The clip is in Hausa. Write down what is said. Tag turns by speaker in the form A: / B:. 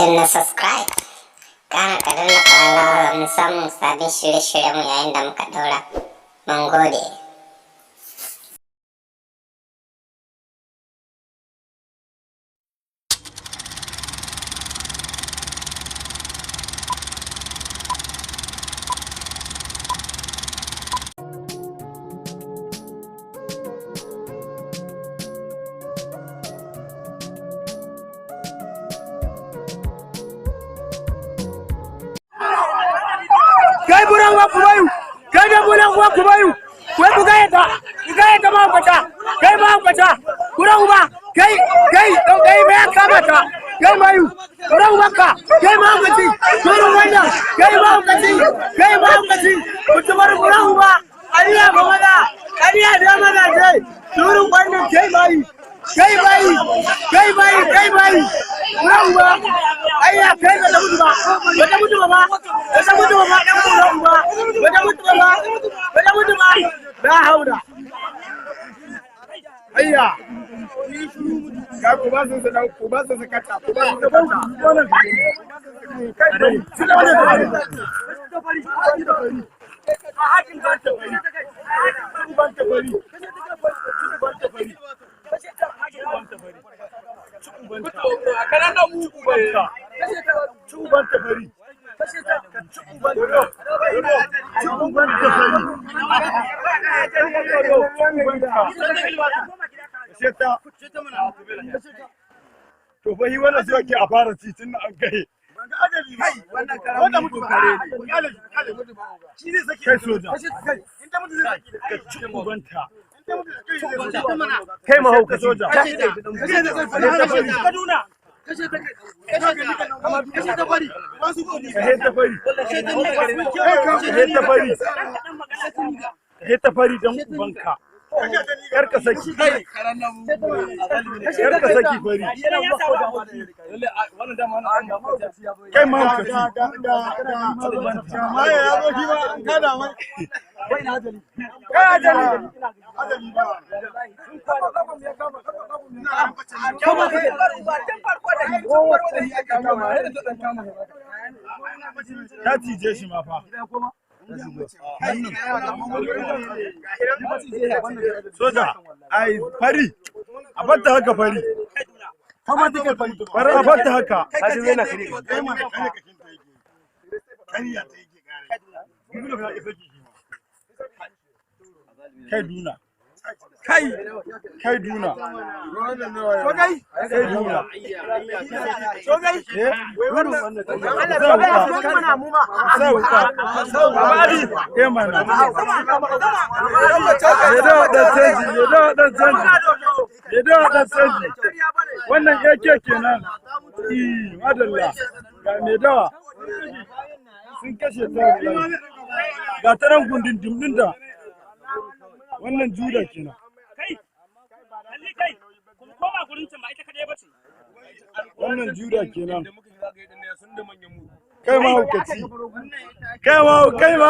A: danna subscribe kana ka danna ƙararrawa domin samun sabbin shirye-shiryenmu yayin da muka ɗaura. Mun gode.
B: Kai buran wa kubayu, kai da buran wa kubayu, kai bugayeta ma kwata, kai ma kwata, buran ba, kai me ya kamata, kai mayu, buran waka, kai ma kwati, buran wannan, kai ma kwati, mutumar buran ba, ariya ba mana, ariya da mana dai, buran wannan kai mayu, kai mayu, buran ba, ayya kai da mutu ba, wata mutu ba. لا حول هيا ga ku ba su da ku ba su sakata ku ba su sakata to fa yi wannan sai ake a fara titin na an kai wannan mutu kare ne shi ne sake kai soja inda mutu zai ka ci ubanta kai mahauka soja kaduna kashe ta fari don ubanka kar ka saki fari kai ma ka ma ya zo shi ba an kada mai kai ajali ta cije shi ma fa soja ai fari a batta haka fari fari a batta haka kai duna kai duna wannan yake kenan madalla ga mai dawa sun kashe ta ga taron gundin dimdin da wannan juda kenan wannan juda kenan kai ma hukaci kai ma